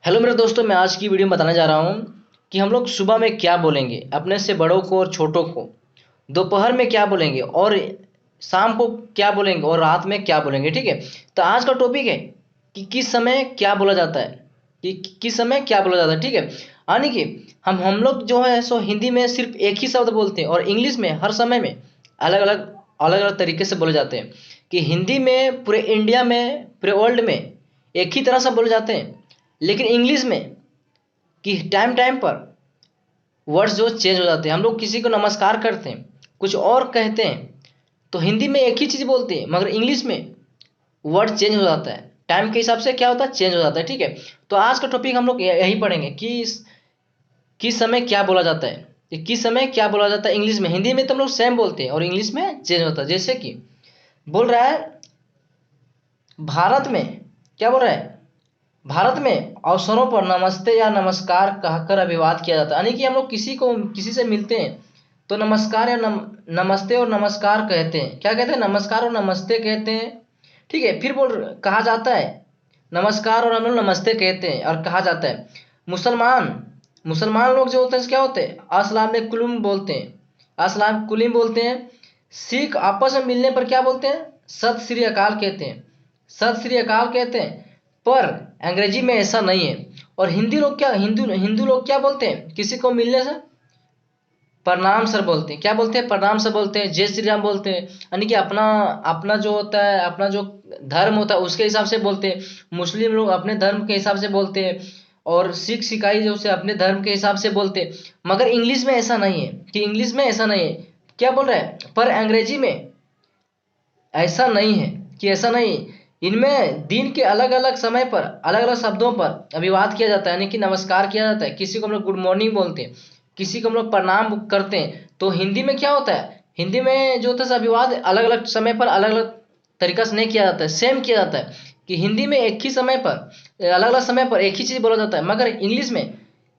Hello मेरे दोस्तों, मैं आज की वीडियो में बताने जा रहा हूँ कि हम लोग सुबह में क्या बोलेंगे अपने से बड़ों को और छोटों को, दोपहर में क्या बोलेंगे और शाम को क्या बोलेंगे और रात में क्या बोलेंगे। ठीक है। तो आज का टॉपिक है कि किस समय क्या बोला जाता है, कि किस समय क्या बोला जाता है। ठीक है। यानी कि हम लोग जो है सो हिंदी में सिर्फ एक ही शब्द बोलते हैं और इंग्लिश में हर समय में अलग अलग तरीके से बोले जाते हैं। कि हिंदी में पूरे इंडिया में पूरे वर्ल्ड में एक ही तरह से बोले जाते हैं, लेकिन इंग्लिश में कि टाइम टाइम पर वर्ड्स जो चेंज हो जाते हैं। हम लोग किसी को नमस्कार करते हैं, कुछ और कहते हैं, तो हिंदी में एक ही चीज़ बोलते हैं, मगर इंग्लिश में वर्ड चेंज हो जाता है। टाइम के हिसाब से क्या होता है, चेंज हो जाता है। ठीक है। तो आज का टॉपिक हम लोग यही पढ़ेंगे कि किस समय क्या बोला जाता है, कि किस समय क्या बोला जाता है इंग्लिश में। हिंदी में तो हम लोग सेम बोलते हैं और इंग्लिश में चेंज होता है। जैसे कि बोल रहा है भारत में, क्या बोल रहा है, भारत में अवसरों पर नमस्ते या नमस्कार कहकर अभिवाद किया जाता है। यानी कि हम लोग किसी से मिलते हैं तो नमस्कार या नमस्ते और नमस्कार कहते हैं। क्या कहते हैं, नमस्कार और नमस्ते कहते हैं। ठीक है। फिर बोल कहा जाता है नमस्कार और हम लोग नमस्ते कहते हैं और कहा जाता है। मुसलमान मुसलमान लोग जो होते हैं क्या होते हैं, अस्सलाम कुलुम बोलते हैं, अस्सलाम कुलीम बोलते हैं। सिख आपस में मिलने पर क्या बोलते हैं, सत श्री अकाल कहते हैं, सत श्री अकाल कहते हैं। पर अंग्रेजी में ऐसा नहीं है। और हिंदू हिंदू लोग क्या बोलते हैं, किसी को मिलने से प्रणाम सर बोलते हैं। क्या बोलते हैं, प्रणाम सर बोलते हैं, जय श्री राम बोलते हैं। यानी कि अपना अपना जो होता है, अपना जो धर्म होता है उसके हिसाब से बोलते हैं। मुस्लिम लोग अपने धर्म के हिसाब से बोलते हैं और सिख सिखाई जो से अपने धर्म के हिसाब से बोलते हैं। मगर इंग्लिश में ऐसा नहीं है, कि इंग्लिश में ऐसा नहीं है। क्या बोल रहा है, पर अंग्रेजी में ऐसा नहीं है, कि ऐसा नहीं। इनमें दिन के अलग अलग समय पर अलग अलग शब्दों पर अभिवाद किया जाता है, यानी कि नमस्कार किया जाता है। किसी को हम लोग गुड मॉर्निंग बोलते हैं, किसी को हम लोग प्रणाम करते हैं। तो हिंदी में क्या होता है, हिंदी में जो होता है अभिवाद अलग अलग समय पर अलग अलग तरीका से नहीं किया जाता है, सेम किया जाता है। कि हिंदी में एक ही समय पर अलग अलग समय पर एक ही चीज़ बोला जाता है, मगर इंग्लिश में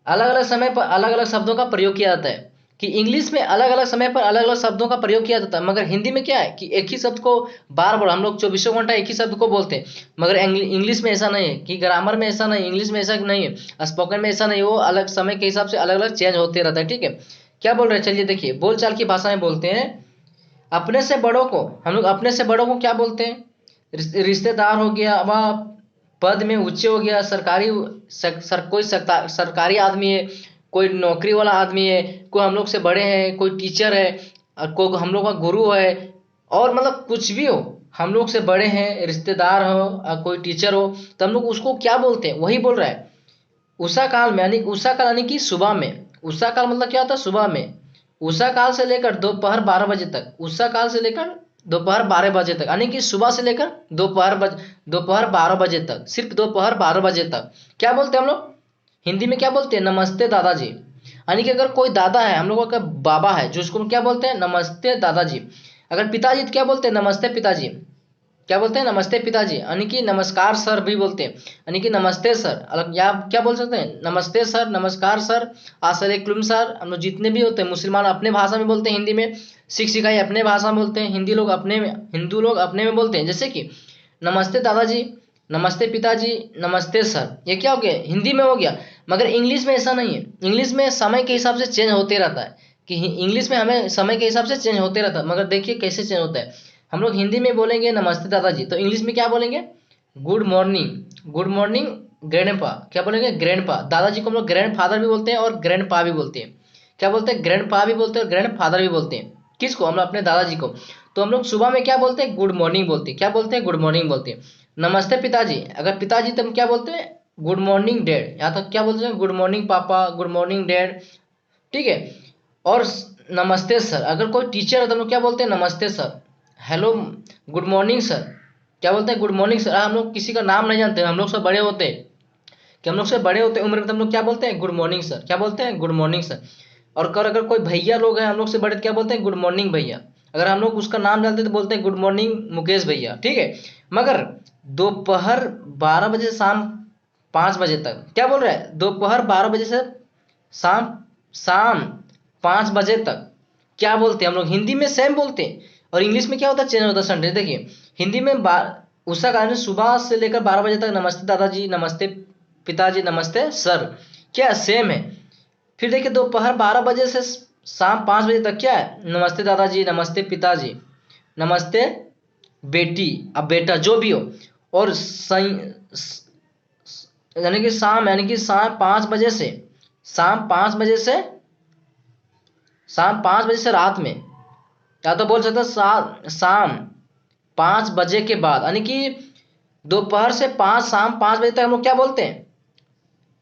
अलग अलग समय पर अलग अलग शब्दों का प्रयोग किया जाता है। कि इंग्लिश में अलग अलग समय पर अलग अलग शब्दों का प्रयोग किया जाता है, मगर हिंदी में क्या है कि एक ही शब्द को बार बार हम लोग चौबीसों घंटा एक ही शब्द को बोलते हैं। मगर इंग्लिश में ऐसा नहीं है, कि ग्रामर में ऐसा नहीं, इंग्लिश में ऐसा नहीं है, स्पोकन में ऐसा नहीं, वो अलग समय के हिसाब से अलग अलग चेंज होते रहता है। ठीक है। क्या बोल रहे हैं, चलिए देखिए, बोलचाल की भाषा में बोलते हैं। अपने से बड़ों को हम लोग अपने से बड़ों को क्या बोलते हैं, रिश्तेदार हो गया, अब पद में ऊंचे हो गया, सरकारी कोई सरकारी आदमी है, कोई नौकरी वाला आदमी है, कोई हम लोग से बड़े हैं, कोई टीचर है, और कोई हम लोग का गुरु है, और मतलब कुछ भी हो, हम लोग से बड़े हैं, रिश्तेदार हो, कोई टीचर हो, तो हम लोग उसको क्या बोलते हैं, वही बोल रहा है। उषा काल में, यानी उषा काल यानी कि सुबह में। उषा काल मतलब क्या होता है, सुबह में। उषा काल से लेकर दोपहर 12 बजे तक, उषा काल से लेकर दोपहर 12 बजे तक, यानी कि सुबह से लेकर दोपहर 12 बजे तक, सिर्फ दोपहर 12 बजे तक क्या बोलते हैं हम लोग, हिंदी में क्या बोलते हैं, नमस्ते दादाजी। यानी कि अगर कोई दादा है, हम लोगों का बाबा है, जो उसको हम क्या बोलते हैं, नमस्ते दादाजी। अगर पिताजी तो क्या बोलते हैं, नमस्ते पिताजी। क्या बोलते हैं, नमस्ते पिताजी। यानी कि नमस्कार सर भी बोलते हैं, यानी कि नमस्ते सर। अलग या क्या बोल सकते हैं, नमस्ते सर, नमस्कार सर, अस्सलाम सर। हम लोग जितने भी होते हैं, मुसलमान अपने भाषा में बोलते हैं हिंदी में, सिख सिखाई अपने भाषा में बोलते हैं, हिंदू लोग अपने में बोलते हैं। जैसे कि नमस्ते दादाजी, नमस्ते पिताजी, नमस्ते सर, ये क्या हो गया, हिंदी में हो गया। मगर इंग्लिश में ऐसा नहीं है। इंग्लिश में समय के हिसाब से चेंज होते रहता है, कि इंग्लिश में हमें समय के हिसाब से चेंज होते रहता है। मगर देखिए कैसे चेंज होता है। हम लोग हिंदी में बोलेंगे नमस्ते दादाजी, तो इंग्लिश में क्या बोलेंगे, good morning, good morning grandpa. क्या बोलेंगे, ग्रैंडपा। दादाजी को हम लोग ग्रैंड फादर भी बोलते हैं और ग्रैंड पा भी बोलते हैं। क्या बोलते हैं, ग्रैंड पा भी बोलते हैं और ग्रैंड फादर भी बोलते हैं। किसको, हम लोग अपने दादाजी को। तो हम लोग सुबह में क्या बोलते हैं, गुड मॉर्निंग बोलते हैं। क्या बोलते हैं, गुड मॉर्निंग बोलते हैं। नमस्ते पिताजी, अगर पिताजी तो हम क्या बोलते हैं, गुड मॉर्निंग डैड। यहाँ तक क्या बोलते हैं, गुड मॉर्निंग पापा, गुड मॉर्निंग डैड। ठीक है। और नमस्ते सर, अगर कोई टीचर है तो हम लोग क्या बोलते हैं, नमस्ते sir, hello, good morning sir. क्या बोलते हैं, गुड मॉर्निंग सर। हम लोग किसी का नाम नहीं जानते, हम लोग से बड़े होते हैं, कि हम लोग से बड़े होते हैं उम्र में, तो हम लोग क्या बोलते हैं, गुड मॉर्निंग सर। क्या बोलते हैं, गुड मॉर्निंग सर। और अगर कोई भैया लोग हैं हम लोग से बड़े, तो क्या बोलते हैं, गुड मॉर्निंग भैया। अगर हम लोग उसका नाम जानते हैं तो बोलते हैं गुड मॉर्निंग मुकेश भैया। ठीक है। मगर दोपहर 12 बजे से शाम 5 बजे तक, क्या बोल रहा है, दोपहर 12 बजे से शाम शाम 5 बजे तक क्या बोलते हैं, हम लोग हिंदी में सेम बोलते हैं और इंग्लिश में क्या होता है, चेंज होता है संडे। देखिए हिंदी में उषा काल में सुबह से लेकर 12 बजे तक नमस्ते दादाजी, नमस्ते पिताजी, नमस्ते सर, क्या सेम है। फिर देखिए दोपहर 12 बजे से शाम 5 बजे तक क्या है, नमस्ते दादाजी, नमस्ते पिताजी, नमस्ते बेटी, अब बेटा जो भी हो। और यानी कि शाम 5 बजे से, शाम 5 बजे से शाम 5 बजे से रात में, या तो बोल सकते हैं शाम 5 बजे के बाद, यानी कि दोपहर से शाम 5 बजे तक हम लोग क्या बोलते हैं,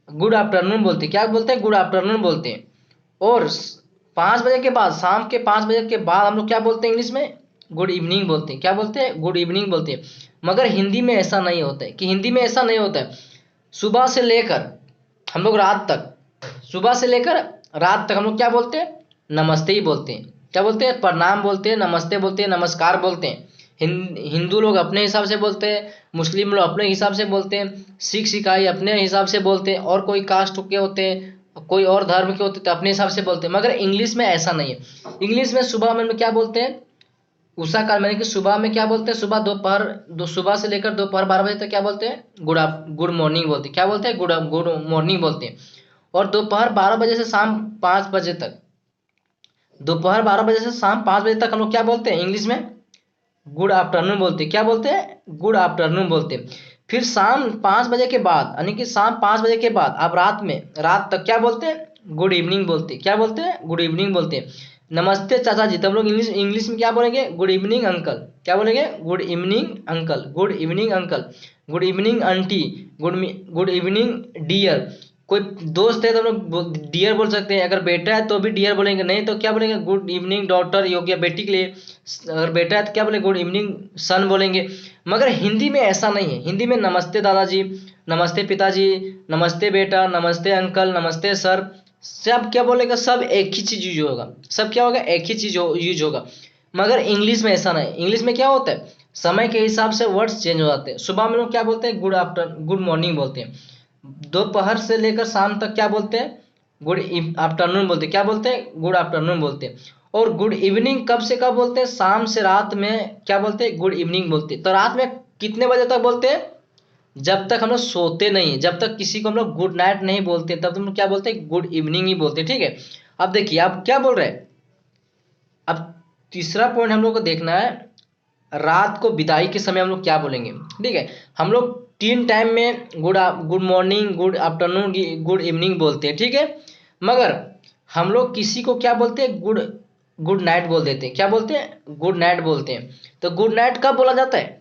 गुड आफ्टरनून बोलते हैं। क्या बोलते हैं, गुड आफ्टरनून बोलते हैं। और 5 बजे के बाद, शाम के 5 बजे के बाद हम लोग क्या बोलते हैं इंग्लिश में, गुड इवनिंग बोलते हैं। क्या बोलते हैं, गुड इवनिंग बोलते हैं। मगर हिंदी में ऐसा नहीं होता है, कि हिंदी में ऐसा नहीं होता है। सुबह से लेकर हम लोग रात तक, सुबह से लेकर रात तक हम लोग क्या बोलते हैं, नमस्ते ही बोलते हैं। क्या बोलते हैं, प्रणाम बोलते हैं, नमस्ते बोलते हैं, नमस्कार बोलते हैं। हिंदू लोग अपने हिसाब से बोलते हैं, मुस्लिम लोग अपने हिसाब से बोलते हैं, सिख ईसाई अपने हिसाब से बोलते हैं, और कोई कास्ट के होते हैं, कोई और धर्म के होते हैं तो अपने हिसाब से बोलते हैं। मगर इंग्लिश में ऐसा नहीं है। इंग्लिश में सुबह में क्या बोलते हैं, उषा काल, मैंने कि सुबह में क्या बोलते हैं, सुबह से लेकर दोपहर 12 बजे तक क्या बोलते हैं, गुड मॉर्निंग बोलते हैं। क्या बोलते हैं, गुड मॉर्निंग बोलते हैं। और दोपहर 12 बजे से शाम 5 बजे तक, दोपहर 12 बजे से शाम 5 बजे तक हम लोग क्या बोलते हैं इंग्लिश में, गुड आफ्टरनून बोलते हैं। क्या बोलते हैं, गुड आफ्टरनून बोलते हैं। फिर शाम 5 बजे के बाद, यानी कि शाम 5 बजे के बाद आप रात तक क्या बोलते हैं, गुड इवनिंग बोलते हैं। क्या बोलते हैं, गुड इवनिंग बोलते हैं। नमस्ते चाचा जी, तब लोग इंग्लिश में क्या बोलेंगे, गुड इवनिंग अंकल। क्या बोलेंगे, good evening uncle, good evening uncle, good evening aunty, good evening dear. कोई दोस्त है तो हम लोग डियर बोल सकते हैं। अगर बेटा है तो भी डियर बोलेंगे, नहीं तो क्या बोलेंगे, गुड इवनिंग डॉटर, ये हो गया बेटी के लिए। अगर बेटा है तो क्या बोलेंगे, गुड इवनिंग सन बोलेंगे। मगर हिंदी में ऐसा नहीं है। हिंदी में नमस्ते दादाजी, नमस्ते पिताजी, नमस्ते बेटा, नमस्ते अंकल, नमस्ते सर, सब क्या बोलेगा, सब एक ही चीज यूज होगा। सब क्या होगा, एक ही चीज यूज होगा। मगर इंग्लिश में ऐसा नहीं। इंग्लिश में क्या होता है, समय के हिसाब से वर्ड्स चेंज हो जाते हैं। सुबह में लोग क्या बोलते हैं, गुड मॉर्निंग बोलते हैं। दोपहर से लेकर शाम तक क्या बोलते हैं, गुड आफ्टरनून बोलते हैं। क्या बोलते हैं, गुड आफ्टरनून बोलते हैं। और गुड इवनिंग कब से कब बोलते हैं, शाम से रात में क्या बोलते हैं, गुड इवनिंग बोलते हैं। तो रात में कितने बजे तक बोलते हैं, जब तक हम लोग सोते नहीं, जब तक किसी को हम लोग गुड नाइट नहीं बोलते, तब हम लोग क्या बोलते हैं, गुड इवनिंग ही बोलते हैं। ठीक है। अब देखिए आप क्या बोल रहे हैं। अब तीसरा पॉइंट हम लोग को देखना है, रात को विदाई के समय हम लोग क्या बोलेंगे। ठीक है। हम लोग 3 टाइम में good morning, good afternoon, good evening बोलते हैं। ठीक है। मगर हम लोग किसी को क्या बोलते हैं, गुड नाइट बोल देते हैं। क्या बोलते हैं, गुड नाइट बोलते हैं। तो गुड नाइट कब बोला जाता है,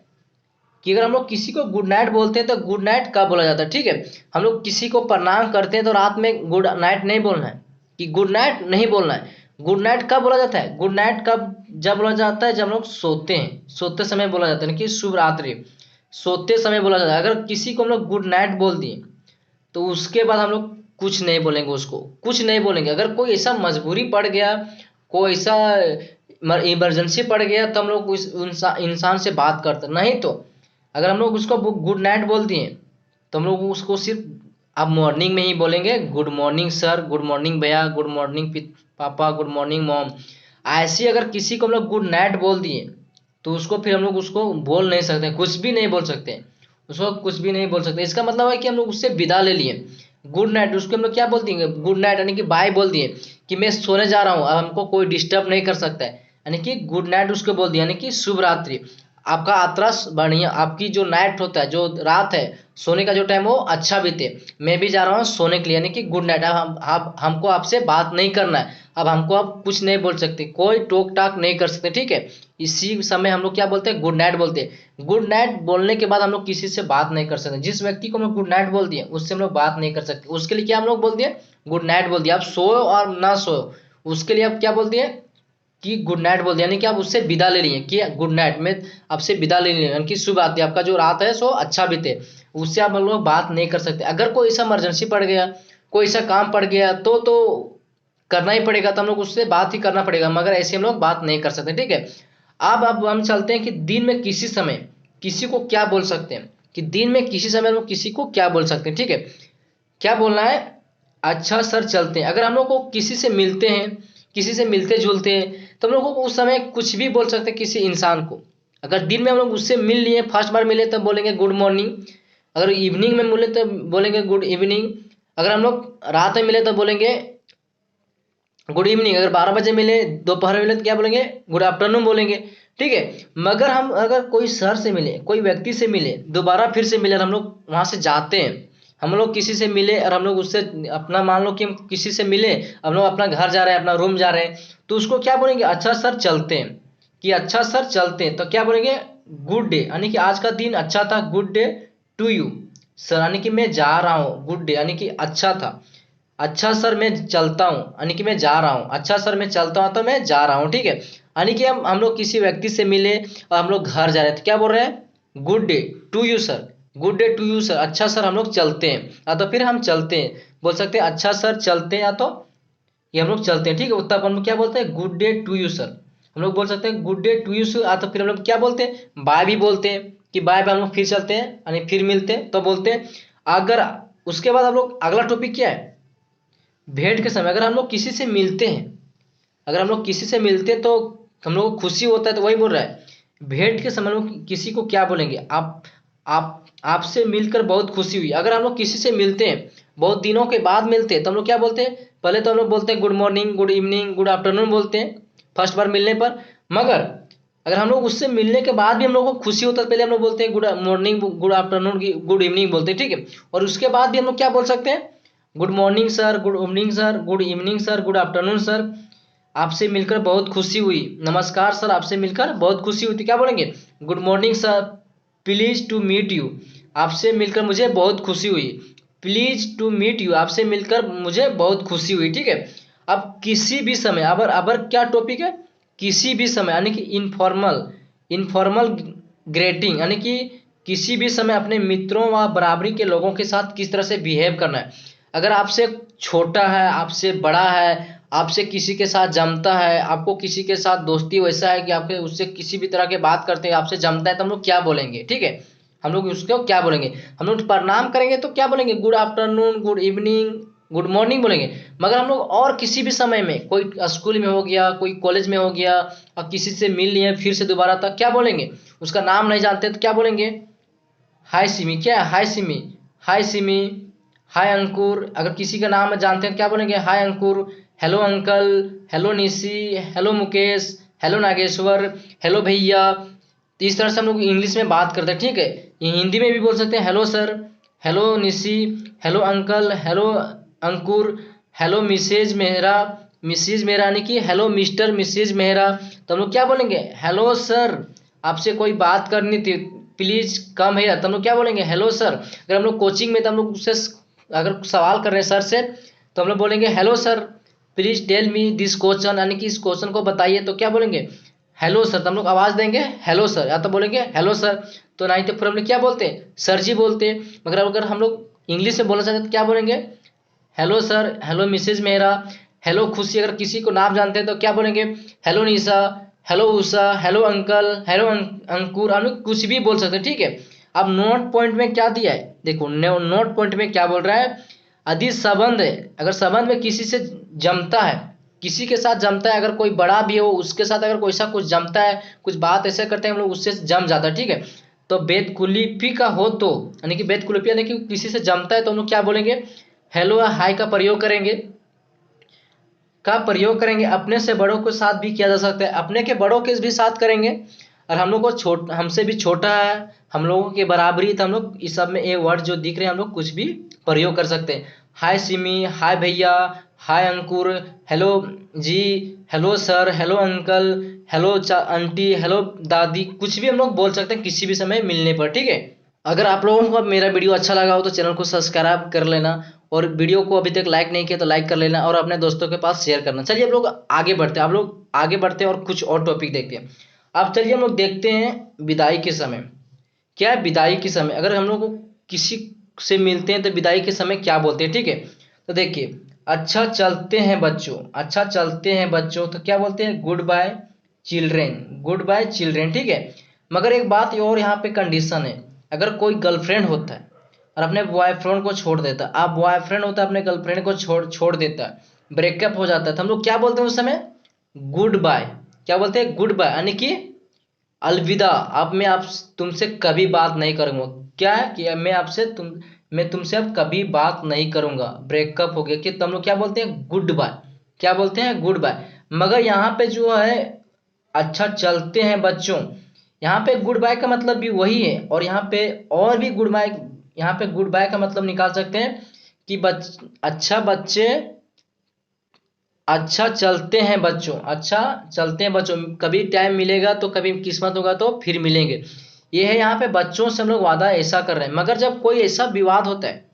कि अगर हम लोग किसी को गुड नाइट बोलते हैं तो गुड नाइट कब बोला जाता है। ठीक है। हम लोग किसी को प्रणाम करते हैं तो रात में गुड नाइट नहीं बोलना है, कि गुड नाइट नहीं बोलना है। गुड नाइट कब बोला जाता है, गुड नाइट कब, जब बोला जाता है जब हम लोग सोते हैं, सोते समय बोला जाता है, कि शुभ रात्रि, सोते समय बोला जाता है। अगर किसी को हम लोग गुड नाइट बोल दिए तो उसके बाद हम लोग कुछ नहीं बोलेंगे, उसको कुछ नहीं बोलेंगे। अगर कोई ऐसा मजबूरी पड़ गया, कोई ऐसा इमरजेंसी पड़ गया, तो हम लोग उस इंसान से बात करते, नहीं तो अगर हम लोग उसको गुड नाइट बोल दिए तो हम लोग उसको सिर्फ अब मॉर्निंग में ही बोलेंगे, good morning sir, good morning भैया, गुड मॉर्निंग पापा, गुड मॉर्निंग मॉम। ऐसी अगर किसी को हम लोग गुड नाइट बोल दिए तो उसको फिर हम लोग उसको बोल नहीं सकते, कुछ भी नहीं बोल सकते, उसको कुछ भी नहीं बोल सकते। इसका मतलब है कि हम लोग उससे विदा ले लिए। गुड नाइट, उसको हम लोग क्या बोल देंगे, गुड नाइट यानी कि बाय बोल दिए, कि मैं सोने जा रहा हूँ, अब हमको कोई डिस्टर्ब नहीं कर सकता है, यानी कि गुड नाइट उसको बोल दिया, यानी कि शुभ रात्रि। आपका आत्रस बढ़िया, आपकी जो नाइट होता है, जो रात है, सोने का जो टाइम हो अच्छा बीते, मैं भी जा रहा हूँ सोने के लिए, यानी कि गुड नाइट। अब हमको आपसे बात नहीं करना है, अब हमको आप कुछ नहीं बोल सकते, कोई टोक टाक नहीं कर सकते। ठीक है। इसी समय हम लोग क्या बोलते हैं, गुड नाइट बोलते हैं। गुड नाइट बोलने के बाद हम लोग किसी से बात नहीं कर सकते। जिस व्यक्ति को हम लोग गुड नाइट बोल दिए उससे हम लोग बात नहीं कर सकते। उसके लिए क्या हम लोग बोल दिए, गुड नाइट बोल दिया। आप सोओ और ना सोओ, उसके लिए आप क्या बोल दिए, कि गुड नाइट बोल दिया, यानी कि आप उससे विदा ले लिए, कि गुड नाइट में आपसे विदा ले लिए, यानी कि शुभ रात्रि, आपका जो रात है सो अच्छा बीते। उससे आप लोग बात नहीं कर सकते। अगर कोई ऐसा इमरजेंसी पड़ गया, कोई ऐसा काम पड़ गया तो करना ही पड़ेगा, तो हम लोग उससे बात ही करना पड़ेगा, मगर ऐसे हम लोग बात नहीं कर सकते। ठीक है। अब हम चलते हैं कि दिन में किसी समय किसी को क्या बोल सकते हैं, कि दिन में किसी समय हम लोग किसी को क्या बोल सकते हैं। ठीक है। क्या बोलना है, अच्छा सर चलते हैं। अगर हम लोग को किसी से मिलते हैं, किसी से मिलते जुलते हैं, तो हम लोग को उस समय कुछ भी बोल सकते हैं किसी इंसान को। अगर दिन में हम लोग उससे मिल लिए, फर्स्ट बार मिले, तब बोलेंगे गुड मॉर्निंग। अगर इवनिंग में मिले तो बोलेंगे गुड इवनिंग। अगर हम लोग रात में मिले तो बोलेंगे गुड इवनिंग। अगर 12 बजे मिले, दोपहर में मिले तो क्या बोलेंगे? गुड आफ्टरनून बोलेंगे। ठीक है। मगर हम अगर कोई सर से मिले, कोई व्यक्ति से मिले, दोबारा फिर से मिले और हम लोग वहां से जाते हैं, हम लोग किसी से मिले और हम लोग उससे अपना, मान लो कि हम किसी से मिले, हम लोग अपना घर जा रहे हैं, अपना रूम जा रहे हैं, तो उसको क्या बोलेंगे? अच्छा सर चलते हैं, कि अच्छा सर चलते हैं, तो क्या बोलेंगे? गुड डे, यानी कि आज का दिन अच्छा था, good day to you sir, यानी कि मैं जा रहा हूँ, गुड डे यानी कि अच्छा था। अच्छा सर मैं चलता हूँ यानी कि मैं जा रहा हूँ, अच्छा सर मैं चलता हूँ तो मैं जा रहा हूँ। ठीक है। यानी कि हम लोग किसी व्यक्ति से मिले और हम लोग घर जा रहे थे, क्या बोल रहे हैं? Good day to you sir, good day to you sir, अच्छा सर हम लोग चलते हैं, या तो फिर हम चलते हैं बोल सकते हैं, अच्छा सर चलते हैं, या तो ये हम लोग चलते हैं। ठीक है। उत्तर अपन लोग क्या बोलते हैं? Good day to you sir. हम लोग बोल सकते हैं good day to you sir, या तो फिर हम लोग क्या बोलते हैं? बाय भी बोलते हैं, कि बाय बाय हम लोग फिर चलते हैं यानी फिर मिलते हैं तो बोलते हैं। अगर उसके बाद हम लोग अगला टॉपिक क्या है? भेंट के समय अगर हम लोग किसी से मिलते हैं, अगर हम लोग किसी से मिलते हैं तो हम लोग को खुशी होता है, तो वही बोल रहा है। भेंट के समय हम लोग किसी को क्या बोलेंगे? आप आपसे मिलकर बहुत खुशी हुई। अगर हम लोग किसी से मिलते हैं, बहुत दिनों के बाद मिलते हैं, तो हम लोग क्या बोलते हैं? पहले तो हम लोग बोलते हैं good morning, good evening, good afternoon बोलते हैं फर्स्ट बार मिलने पर। मगर अगर हम लोग उससे मिलने के बाद भी हम लोग को खुशी होता है, पहले हम लोग बोलते हैं good morning, good afternoon, good evening बोलते हैं। ठीक है। और उसके बाद भी हम लोग क्या बोल सकते हैं? Good morning sir, good evening sir, good evening sir, good afternoon sir, आपसे मिलकर बहुत खुशी हुई, नमस्कार सर आपसे मिलकर बहुत खुशी हुई, तो क्या बोलेंगे? Good morning sir, please to meet you, आपसे मिलकर मुझे बहुत खुशी हुई, प्लीज टू मीट यू, आपसे मिलकर मुझे बहुत खुशी हुई। ठीक है। अब किसी भी समय, अबर क्या टॉपिक है? किसी भी समय यानी कि इनफॉर्मल, इनफॉर्मल ग्रेटिंग, यानी कि किसी भी समय अपने मित्रों व बराबरी के लोगों के साथ किस तरह से बिहेव करना है। अगर आपसे छोटा है, आपसे बड़ा है, आपसे किसी के साथ जमता है, आपको किसी के साथ दोस्ती वैसा है कि आपके उससे किसी भी तरह के बात करते हैं, आपसे जमता है, तो हम लोग क्या बोलेंगे? ठीक है। हम लोग उसको क्या बोलेंगे? हम लोग प्रणाम करेंगे तो क्या बोलेंगे? Good afternoon, good evening, good morning बोलेंगे। मगर हम लोग और किसी भी समय में, कोई स्कूल में हो गया, कोई कॉलेज में हो गया, और किसी से मिल लिए फिर से दोबारा, तक क्या बोलेंगे? उसका नाम नहीं जानते तो क्या बोलेंगे? हाय सिमी, क्या है? हाय सिमी, हाय सिमी, हाय अंकुर। अगर किसी का नाम जानते हैं तो क्या बोलेंगे? Hi Ankur, hello uncle, hello Nishi, hello Mukesh, hello Nageshwar, hello भैया। तो इस तरह से हम लोग इंग्लिश में बात करते हैं। ठीक है। ये हिंदी में भी बोल सकते हैं, hello sir, hello Nishi, hello uncle, hello Ankur, hello Mrs Mehra, Mrs Mehra, यानी कि हेलो मिस्टर मिसेज मेहरा। तो हम लोग क्या बोलेंगे? हेलो सर, आपसे कोई बात करनी थी, प्लीज कम है, तो हम लोग क्या बोलेंगे? Hello sir. अगर हम लोग कोचिंग में, तो हम लोग उससे अगर सवाल कर रहे हैं सर से, तो हम लोग बोलेंगे hello sir, please tell me this question, यानी कि इस क्वेश्चन को बताइए, तो क्या बोलेंगे? Hello sir. तो हम लोग आवाज देंगे हेलो सर, या तो बोलेंगे हेलो सर। तो नहीं तो फिर हम लोग क्या बोलते हैं? सर जी बोलते हैं। मगर अगर हम लोग इंग्लिश में बोलना चाहते हैं तो क्या बोलेंगे? Hello sir, hello Mrs Mehra, hello Khushi. अगर किसी को नाम जानते हैं तो क्या बोलेंगे? हेलो निशा, hello Usha, hello uncle, hello अंकुर, हम लोग कुछ भी बोल सकते हैं। ठीक है। अब नोट पॉइंट में क्या दिया है देखो, नोट पॉइंट में क्या बोल रहा है? यदि संबंध है, अगर संबंध में किसी से जमता है, किसी के साथ जमता है, अगर कोई बड़ा भी हो उसके साथ अगर कोई सा कुछ जमता है, कुछ बात ऐसे करते हैं हम लोग, उससे जम जाता है। ठीक है। तो बेदकुलिपी का हो तो, यानी कि बेदकुलिपी यानी कि किसी से जमता है, तो हम लोग क्या बोलेंगे? हेलो या हाय का प्रयोग करेंगे, अपने से बड़ों के साथ भी किया जा सकता है, अपने के बड़ों के भी साथ करेंगे। और हम लोग को हमसे भी छोटा है, हम लोगों के बराबरी, तो हम लोग इस सब में ये वर्ड जो दिख रहे हैं हम लोग कुछ भी प्रयोग कर सकते हैं। हाय सिमी, हाय भैया, हाय अंकुर, हेलो जी, hello sir, hello uncle, hello aunty, hello दादी, कुछ भी हम लोग बोल सकते हैं किसी भी समय मिलने पर। ठीक है। अगर आप लोगों को मेरा वीडियो अच्छा लगा हो तो चैनल को सब्सक्राइब कर लेना, और वीडियो को अभी तक लाइक नहीं किया तो लाइक कर लेना, और अपने दोस्तों के पास शेयर करना। चलिए अब लोग आगे बढ़ते हैं, आप लोग आगे बढ़ते हैं और कुछ और टॉपिक देखते हैं। अब चलिए हम लोग देखते हैं विदाई के समय। क्या है विदाई के समय? अगर हम लोग को किसी से मिलते हैं तो विदाई के समय क्या बोलते हैं? ठीक है। तो देखिए, अच्छा चलते हैं बच्चों, अच्छा चलते हैं बच्चों, तो क्या बोलते हैं? Good bye children, good bye children. ठीक है। मगर एक बात और यहाँ पे कंडीशन है, अगर कोई गर्लफ्रेंड होता है और अपने बॉयफ्रेंड को छोड़ देता है, आप बॉयफ्रेंड होता है अपने गर्लफ्रेंड को छोड़ छोड़ देता है, ब्रेकअप हो जाता है, तो हम लोग क्या बोलते हैं उस समय? Good bye. क्या बोलते हैं? गुड बाय, यानी कि अलविदा, अब मैं आप तुमसे कभी बात नहीं करूंगा। क्या है कि मैं तुमसे अब कभी बात नहीं करूंगा, ब्रेकअप हो गया, कि तुम लोग क्या बोलते हैं, गुड बाय। क्या बोलते हैं, गुड बाय। मगर यहाँ पे जो है अच्छा चलते हैं बच्चों, यहाँ पे गुड बाय का मतलब भी वही है, और यहाँ पे और भी गुड बाय, यहाँ पे गुड बाय का मतलब निकाल सकते हैं कि अच्छा बच्चे, अच्छा चलते हैं बच्चों, अच्छा चलते हैं बच्चों, कभी टाइम मिलेगा तो, कभी किस्मत होगा तो फिर मिलेंगे। ये है यहाँ पे बच्चों से हम लोग वादा ऐसा कर रहे हैं। मगर जब कोई ऐसा विवाद होता है,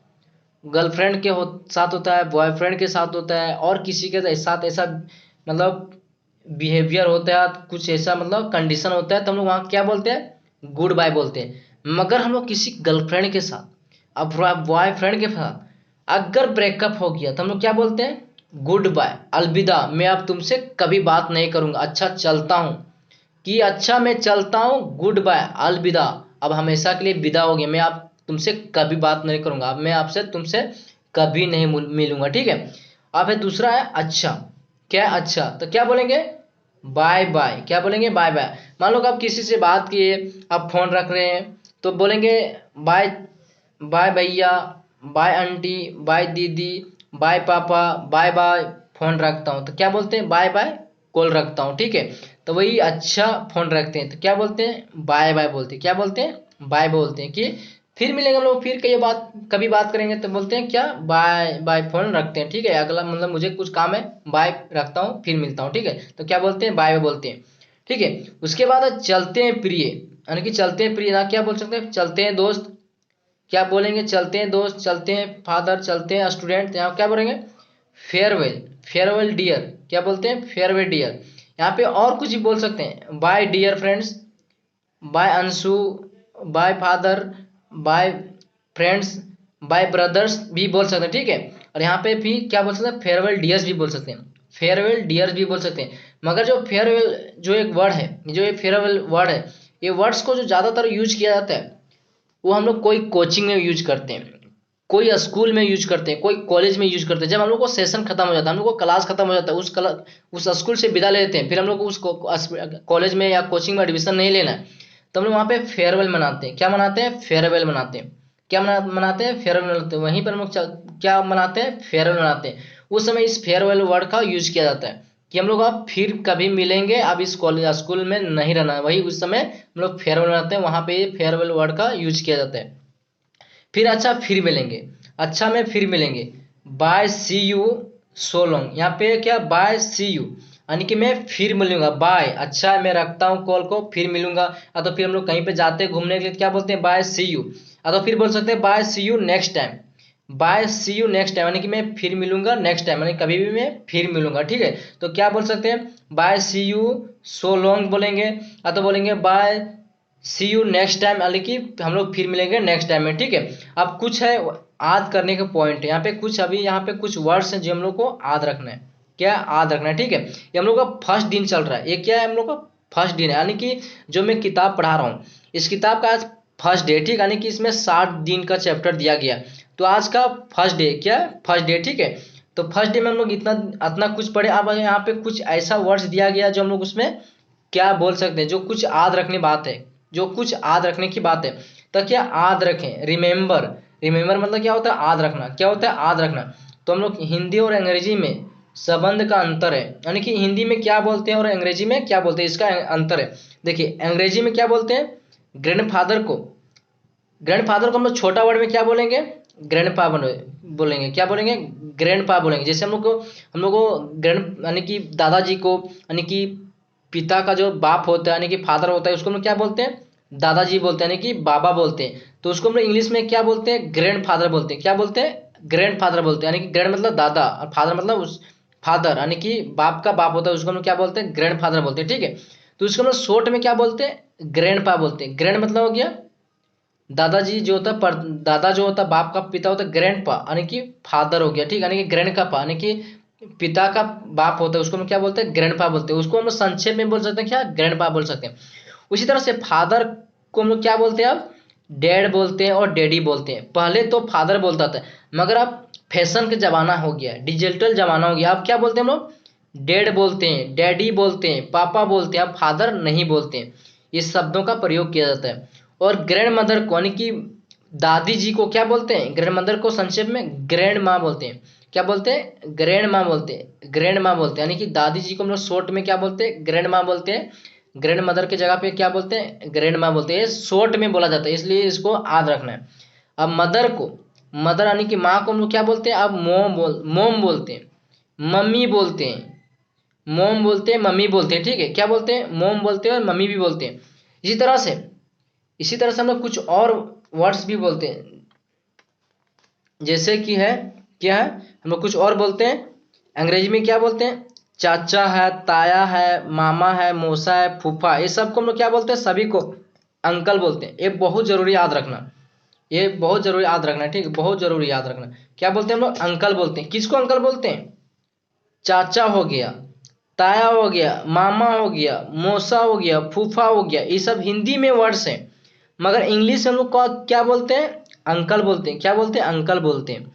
गर्लफ्रेंड के साथ होता है, बॉयफ्रेंड के साथ होता है, और किसी के साथ ऐसा मतलब बिहेवियर होता है, कुछ ऐसा मतलब कंडीशन होता है, तो हम लोग वहाँ क्या बोलते हैं, गुड बाय बोलते हैं। मगर हम लोग किसी गर्लफ्रेंड के साथ, अब बॉयफ्रेंड के साथ अगर ब्रेकअप हो गया, तो हम लोग क्या बोलते हैं, गुड बाय, अलविदा, मैं अब तुमसे कभी बात नहीं करूंगा, अच्छा चलता हूँ, कि अच्छा मैं चलता हूँ, गुड बाय, अलविदा, अब हमेशा के लिए विदा हो गया, मैं आप तुमसे कभी बात नहीं करूंगा, अब मैं आपसे तुमसे कभी नहीं मिलूंगा, ठीक है। अब है दूसरा है अच्छा। क्या अच्छा, तो क्या बोलेंगे, बाय बाय। क्या बोलेंगे, बाय बाय। मान लो कि आप किसी से बात किए, आप फोन रख रहे हैं, तो बोलेंगे बाय, बाय भैया, बाय आंटी, बाय दीदी, बाय पापा, बाय बाय, फोन रखता हूँ, तो क्या बोलते हैं, बाय बाय, कॉल रखता हूँ, ठीक है। तो वही अच्छा फोन रखते हैं तो क्या बोलते हैं, बाय बाय बोलते हैं। क्या बोलते हैं, बाय बोलते हैं, कि फिर मिलेंगे हम लोग, फिर कभी बात करेंगे, तो बोलते हैं क्या, बाय बाय, फोन रखते हैं, ठीक है, अगला मतलब मुझे कुछ काम है, बाय रखता हूँ, फिर मिलता हूँ, ठीक है। तो क्या बोलते हैं, बाय बाय बोलते हैं, ठीक है। उसके बाद चलते हैं प्रिय, यानी कि चलते हैं प्रिय ना, क्या बोल सकते हैं, चलते हैं दोस्त। क्या बोलेंगे, चलते हैं दोस्त, चलते हैं फादर, चलते हैं स्टूडेंट, यहाँ क्या बोलेंगे, फेयरवेल, फेयरवेल डियर। क्या बोलते हैं, फेयरवेल डियर। यहाँ पे और कुछ भी बोल सकते हैं, bye dear friends, bye Anshu, bye father, bye friends, bye brothers भी बोल सकते हैं, ठीक है। और यहाँ पे भी क्या बोल सकते हैं, फेयरवेल डियर्स भी बोल सकते हैं, फेयरवेल डियर्स भी बोल सकते हैं। मगर जो फेयरवेल जो एक वर्ड है, जो ये फेयरवेल वर्ड है, ये वर्ड्स को जो ज़्यादातर यूज किया जाता है, वो हम लोग कोई कोचिंग में यूज करते हैं, कोई स्कूल में यूज करते हैं, कोई कॉलेज में यूज करते हैं। जब हम लोग को सेशन खत्म हो जाता है, हम लोग को क्लास खत्म हो जाता है, उस स्कूल से विदा ले लेते हैं, फिर हम लोग को उस कॉलेज में या कोचिंग में एडमिशन नहीं लेना है, तो हम लोग वहाँ पे फेयरवेल मनाते हैं। क्या मनाते हैं, फेयरवेल मनाते हैं। क्या मनाते हैं, फेयरवेल मनाते हैं। वहीं पर हम लोग क्या मनाते हैं, फेयरवेल मनाते हैं। उस समय इस फेयरवेल वर्ड का यूज किया जाता है कि हम लोग अब फिर कभी मिलेंगे, अब इस कॉलेज स्कूल में नहीं रहना है, वही उस समय हम लोग फेयरवेल मनाते हैं, वहाँ पे फेयरवेल वर्ड का यूज किया जाता है। फिर अच्छा, फिर मिलेंगे, अच्छा में फिर मिलेंगे, bye see you so long. यहाँ पे क्या, बाय सी यू, यानी कि मैं फिर मिलूंगा, बाय अच्छा मैं रखता हूँ कॉल को, फिर मिलूंगा। या तो फिर हम लोग कहीं पे जाते हैं घूमने के लिए, क्या बोलते हैं, बाय सी यू। या तो फिर बोल सकते हैं bye see you next time, bye see you next time, यानी कि मैं फिर मिलूंगा नेक्स्ट टाइम, यानी कभी भी मैं फिर मिलूंगा, ठीक है। तो क्या बोल सकते हैं, bye see you so long बोलेंगे, या तो बोलेंगे bye see you next time, यानी कि हम लोग फिर मिलेंगे नेक्स्ट टाइम में, ठीक है। अब कुछ है याद करने के पॉइंट है यहाँ पे, कुछ अभी यहाँ पे कुछ वर्ड्स हैं जो हम लोग को याद रखना है। क्या याद रखना है, ठीक है। ये हम लोग का फर्स्ट दिन चल रहा है, ये क्या है, हम लोग का फर्स्ट दिन है, यानी कि जो मैं किताब पढ़ा रहा हूँ, इस किताब का आज फर्स्ट डे, ठीक, यानी कि इसमें 60 दिन का चैप्टर दिया गया, तो आज का फर्स्ट डे, क्या फर्स्ट डे, ठीक है। तो फर्स्ट डे में हम लोग इतना इतना कुछ पढ़े। अब यहाँ पे कुछ ऐसा वर्ड्स दिया गया जो हम लोग उसमें क्या बोल सकते हैं, जो कुछ याद रखने बात है, जो कुछ याद रखने की बात है। तो क्या याद रखें, रिमेंबर, रिमेंबर मतलब क्या होता है, याद रखना। क्या होता है, याद रखना। तो हम लोग हिंदी और अंग्रेजी में संबंध का अंतर है, यानी कि हिंदी में क्या बोलते हैं और अंग्रेजी में क्या बोलते हैं, इसका अंतर है। देखिए अंग्रेजी में क्या बोलते हैं, ग्रैंडफादर को, ग्रैंडफादर को हम लोग छोटा वर्ड में क्या बोलेंगे, ग्रैंडपा बोलेंगे। क्या बोलेंगे, ग्रैंडपा बोलेंगे। जैसे हम लोग को ग्रैंड यानी कि दादाजी को, यानी कि पिता का जो बाप होता है, यानी कि फादर होता है, उसको हम लोग क्या बोलते हैं, दादाजी बोलते हैं, यानी कि बाबा बोलते हैं। तो उसको हम लोग इंग्लिश में क्या बोलते हैं, ग्रैंड फादर बोलते हैं। क्या बोलते हैं, ग्रैंड फादर बोलते हैं, यानी कि ग्रैंड मतलब दादा और फादर मतलब उस फादर, यानी कि बाप का बाप होता है, उसको हम लोग क्या बोलते हैं, ग्रैंड फादर बोलते हैं, ठीक है। तो उसको हम लोग शॉर्ट में क्या बोलते हैं, ग्रैंड पा बोलते हैं। ग्रैंड मतलब हो गया दादाजी जो होता है, दादा जो होता है, बाप का पिता होता है, ग्रैंड पा यानी कि फादर हो गया, ठीक, यानी कि ग्रैंड का पा यानी कि पिता का बाप होता है, उसको हम क्या बोलते हैं, ग्रैंड पा बोलते हैं। उसको हम लोग संक्षेप में बोल सकते हैं क्या, ग्रैंड पा बोल सकते हैं। उसी तरह से फादर को हम लोग क्या बोलते हैं, अब डैड बोलते हैं और डैडी बोलते हैं। पहले तो फादर बोलता था, मगर अब फैशन का जमाना हो गया, डिजिटल जमाना हो गया, अब क्या बोलते हैं हम लोग, डैड बोलते हैं, डैडी बोलते हैं, पापा बोलते हैं, अब फादर नहीं बोलते हैं। इस शब्दों का प्रयोग किया जाता है। और ग्रैंड मदर को यानी कि दादी जी को क्या बोलते हैं, ग्रैंड मदर को संक्षेप में ग्रैंड माँ बोलते हैं। क्या बोलते हैं, ग्रैंड माँ बोलते हैं, ग्रैंड माँ बोलते हैं। यानी कि दादी जी को हम लोग शॉर्ट में क्या बोलते हैं, ग्रैंड माँ बोलते हैं। ग्रैंड मदर की जगह पे क्या बोलते हैं, ग्रैंड माँ बोलते हैं। शॉर्ट में बोला जाता है, इसलिए इसको याद रखना है। अब मदर को, मदर यानी कि माँ को हम लोग क्या बोलते हैं, अब मोम बोलते हैं, मम्मी बोलते हैं, मोम बोलते हैं, मम्मी बोलते हैं। ठीक है, क्या बोलते हैं, मोम बोलते हैं और मम्मी भी बोलते हैं। इसी तरह से हम लोग कुछ और वर्ड्स भी बोलते हैं, जैसे कि है, क्या है, हम लोग कुछ और बोलते हैं। अंग्रेजी में क्या बोलते हैं, चाचा है, ताया है, मामा है, मौसा है, फूफा, ये सबको हम लोग क्या बोलते हैं, सभी को अंकल बोलते हैं। ये बहुत जरूरी याद रखना, ये बहुत जरूरी याद रखना, ठीक है, बहुत जरूरी याद रखना। क्या बोलते हैं हम लोग, अंकल बोलते हैं। किसको अंकल बोलते हैं, चाचा हो गया, ताया हो गया, मामा हो गया, मौसा हो गया, फूफा हो गया, ये सब हिंदी में वर्ड्स हैं। मगर इंग्लिश में हम लोग को क्या बोलते हैं, अंकल बोलते हैं। क्या बोलते हैं, अंकल बोलते हैं।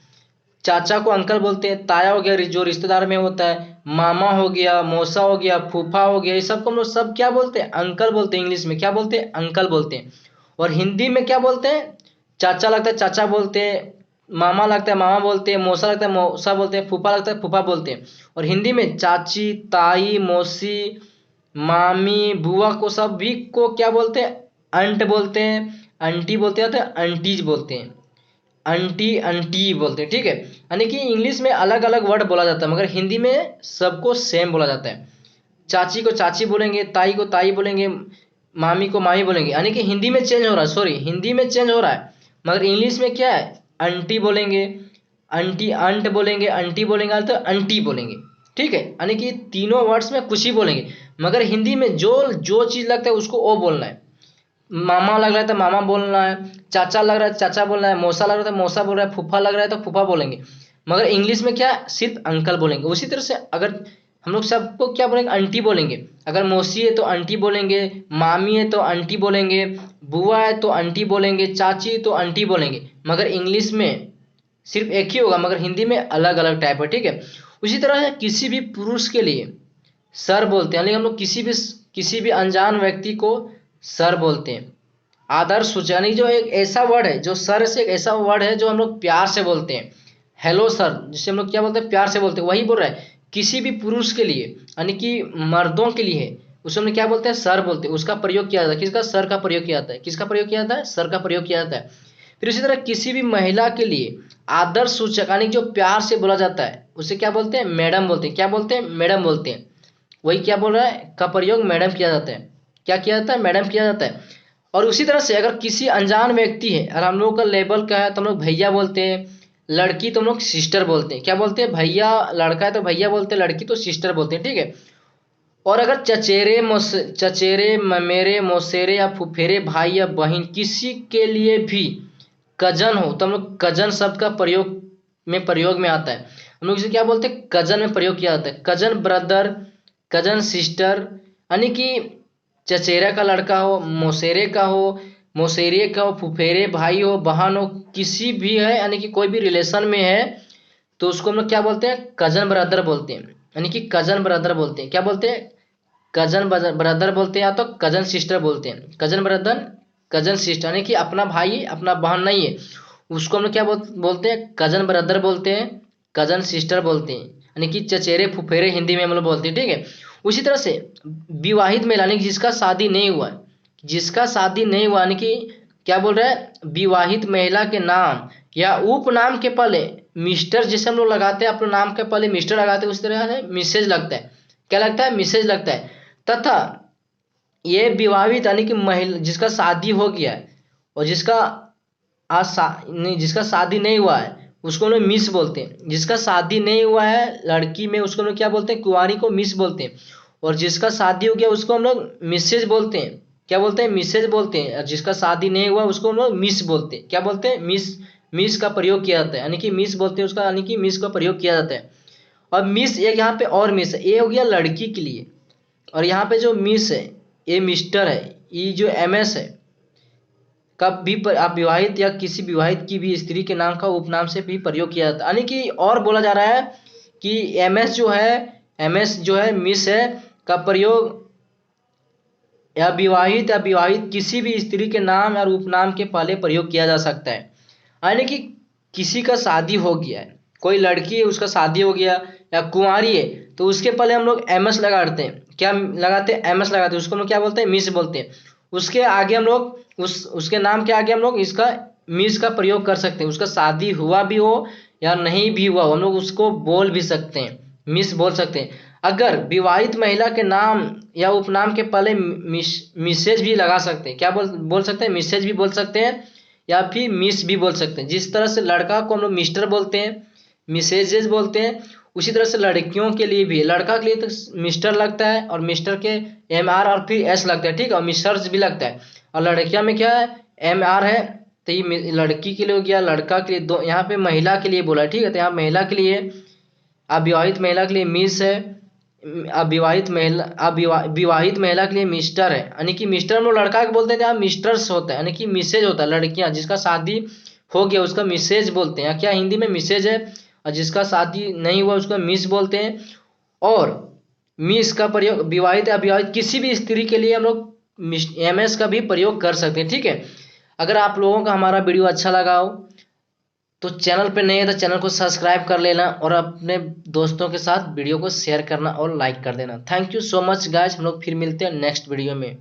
चाचा को अंकल बोलते हैं, ताया हो गया जो रिश्तेदार में होता है, मामा हो गया, मौसा हो गया, फूफा हो गया, ये सबको हम लोग सब क्या बोलते हैं, अंकल बोलते हैं। इंग्लिश में क्या बोलते हैं, अंकल बोलते हैं। और हिंदी में क्या बोलते हैं, चाचा लगता है चाचा बोलते हैं, मामा लगता है मामा बोलते हैं, मौसा लगता है मौसा बोलते हैं, फूफा लगता है फूफा बोलते हैं। और हिंदी में चाची, ताई, मौसी, मामी, बुआ को सभी को क्या बोलते हैं, अंट बोलते हैं, आंटी बोलते हैं, आंटीज बोलते हैं, आंटी आंटी बोलते हैं। ठीक है, यानी कि इंग्लिश में अलग अलग वर्ड बोला जाता है, मगर हिंदी में सबको सेम बोला जाता है। चाची को चाची बोलेंगे, ताई को ताई बोलेंगे, मामी को मामी बोलेंगे। यानी कि हिंदी में चेंज हो रहा है, सॉरी, हिंदी में चेंज हो रहा है, मगर इंग्लिश में क्या है, आंटी बोलेंगे, आंटी आंट बोलेंगे, आंटी बोलेंगे तो आंटी बोलेंगे। ठीक है, यानी कि तीनों वर्ड्स में कुछ ही बोलेंगे, मगर हिंदी में जो जो चीज़ लगता है उसको वो बोलना है। मामा लग रहा है तो मामा बोलना है, चाचा लग रहा है चाचा बोलना है, मौसा लग रहा है तो मौसा बोल रहा है, फूफा लग रहा है तो फूफा बोलेंगे। मगर इंग्लिश में क्या, सिर्फ अंकल बोलेंगे। उसी तरह से अगर हम लोग सबको क्या बोलेंगे, आंटी बोलेंगे। अगर मौसी है तो आंटी बोलेंगे, मामी है तो आंटी बोलेंगे, बुआ है तो आंटी बोलेंगे, चाची है तो आंटी बोलेंगे। मगर इंग्लिश में सिर्फ एक ही होगा, मगर हिंदी में अलग अलग टाइप है। ठीक है, उसी तरह से किसी भी पुरुष के लिए सर बोलते हैं, लेकिन हम लोग किसी भी अनजान व्यक्ति को सर बोलते हैं। आदर सूचक, यानी जो एक ऐसा वर्ड है, जो सर से एक ऐसा वर्ड है जो हम लोग प्यार से बोलते हैं, हेलो सर, जिसे हम लोग क्या बोलते हैं, प्यार से बोलते हैं, वही बोल रहा है। किसी भी पुरुष के लिए, यानी कि मर्दों के लिए है, उसे हम लोग क्या बोलते हैं, सर बोलते हैं। उसका प्रयोग किया जाता है, किसका, सर का प्रयोग किया जाता है, किसका प्रयोग किया जाता है, सर का प्रयोग किया जाता है। फिर इसी तरह किसी भी महिला के लिए आदर सूचक, यानी जो प्यार से बोला जाता है, उसे क्या बोलते हैं, मैडम बोलते हैं। क्या बोलते हैं, मैडम बोलते हैं। वही क्या बोल रहा है, का प्रयोग मैडम किया जाता है। क्या किया जाता है, मैडम किया जाता है। और उसी तरह से अगर किसी अनजान व्यक्ति है, अगर हम लोग का लेवल का है तो हम लोग भैया बोलते हैं, लड़की तो हम लोग सिस्टर बोलते हैं। क्या बोलते हैं, भैया, लड़का है तो भैया बोलते हैं, लड़की तो सिस्टर बोलते हैं। ठीक है, और अगर चचेरे, ममेरे, मौसेरे या फुफेरे भाई या बहन किसी के लिए भी कजन हो तो हम लोग कजन शब्द का प्रयोग में आता है। हम लोग इसे क्या बोलते हैं, कजन में प्रयोग किया जाता है। कजन ब्रदर, कजन सिस्टर, यानी कि चचेरा का लड़का हो, मौसेरे का हो, मौसेरे का हो, फुफेरे भाई हो, बहन हो, किसी भी है, यानी कि कोई भी रिलेशन में है, तो उसको हम लोग क्या बोलते हैं, कजन ब्रदर बोलते हैं। यानी कि कजन ब्रदर बोलते हैं। क्या बोलते हैं, कजन ब्रदर बोलते हैं, या तो कजन सिस्टर बोलते हैं। कजन ब्रदर, कजन सिस्टर, यानी कि अपना भाई अपना बहन नहीं है, उसको हम लोग क्या बोलते हैं, कजन ब्रदर बोलते हैं, कजन सिस्टर बोलते हैं। यानी कि चचेरे फुफेरे हिंदी में हम लोग बोलते हैं। ठीक है, उसी तरह से विवाहित महिला, यानी कि जिसका शादी नहीं हुआ है, जिसका शादी नहीं हुआ, यानी कि क्या बोल रहा है, विवाहित महिला के नाम या उपनाम के पहले मिस्टर, जिसे हम लोग लगाते हैं, अपने नाम के पहले मिस्टर लगाते हैं, उस तरह से मिसेज लगता है। क्या लगता है, मिसेज लगता है। तथा ये विवाहित, यानी कि महिला जिसका शादी हो गया है और जिसका शादी नहीं हुआ है, उसको हम लोग मिस बोलते हैं। जिसका शादी नहीं हुआ है लड़की में, उसको हम लोग क्या बोलते हैं, कुंवारी को मिस बोलते हैं। और जिसका शादी हो गया उसको हम लोग मिसेज बोलते हैं। क्या बोलते हैं, मिसेज बोलते हैं। और जिसका शादी नहीं हुआ उसको हम लोग मिस बोलते हैं। क्या बोलते हैं, मिस, मिस का प्रयोग किया जाता है, यानी कि मिस बोलते हैं उसका, यानी कि मिस का प्रयोग किया जाता है। और मिस, एक यहाँ पे और मिस है, ये हो गया लड़की के लिए। और यहाँ पे जो मिस है, ये मिस्टर है, ये जो एमएस है, कब भी आप विवाहित या किसी विवाहित की भी स्त्री के नाम का उपनाम से भी प्रयोग किया जाता है। यानी कि और बोला जा रहा है कि एमएस जो है मिस है, का प्रयोग या विवाहित किसी भी स्त्री के नाम या उपनाम के पहले प्रयोग किया जा सकता है। यानी कि किसी का शादी हो गया है, कोई लड़की है उसका शादी हो गया या कुंवारी है, तो उसके पहले हम लोग एम एस लगाते हैं। क्या लगाते हैं? एम एस लगाते हैं। उसको हम लोग क्या बोलते हैं? मिस बोलते हैं। उसके आगे हम लोग उसके नाम के आगे हम लोग इसका मिस का प्रयोग कर सकते हैं। उसका शादी हुआ भी हो या नहीं भी हुआ हो, हम लोग उसको बोल भी सकते हैं, मिस बोल सकते हैं। अगर विवाहित महिला के नाम या उपनाम के पहले मिसेज भी लगा सकते हैं। क्या बोल सकते हैं? मिसेज भी बोल सकते हैं या फिर मिस भी बोल सकते हैं। जिस तरह से लड़का को हम लोग मिस्टर बोलते हैं, मिसेजेस बोलते हैं, उसी तरह से लड़कियों के लिए भी, लड़का के लिए तो मिस्टर लगता है और मिस्टर के एम आर और फिर एस लगता है, ठीक है, और मिस्टर्स भी लगता है। और लड़कियां में क्या है? एम आर है, तो ये लड़की के लिए हो गया, लड़का के लिए दो, यहाँ पे महिला के लिए बोला, ठीक है, तो यहाँ महिला के लिए, अविवाहित महिला के लिए मिस है, विवाहित महिला के लिए मिस्टर है। यानी कि मिस्टर हम लोग लड़का के बोलते हैं, यहाँ मिस्टर्स होता है, यानी कि मिसेज होता है। लड़कियां जिसका शादी हो गया उसका मिसेज बोलते हैं, क्या हिंदी में मिसेज है, और जिसका शादी नहीं हुआ उसका मिस बोलते हैं। और मिस का प्रयोग विवाहित या अविवाहित किसी भी स्त्री के लिए हम लोग एम एस का भी प्रयोग कर सकते हैं, ठीक है। अगर आप लोगों का हमारा वीडियो अच्छा लगा हो तो चैनल पे नए हैं तो चैनल को सब्सक्राइब कर लेना और अपने दोस्तों के साथ वीडियो को शेयर करना और लाइक कर देना। Thank you so much guys, हम लोग फिर मिलते हैं नेक्स्ट वीडियो में।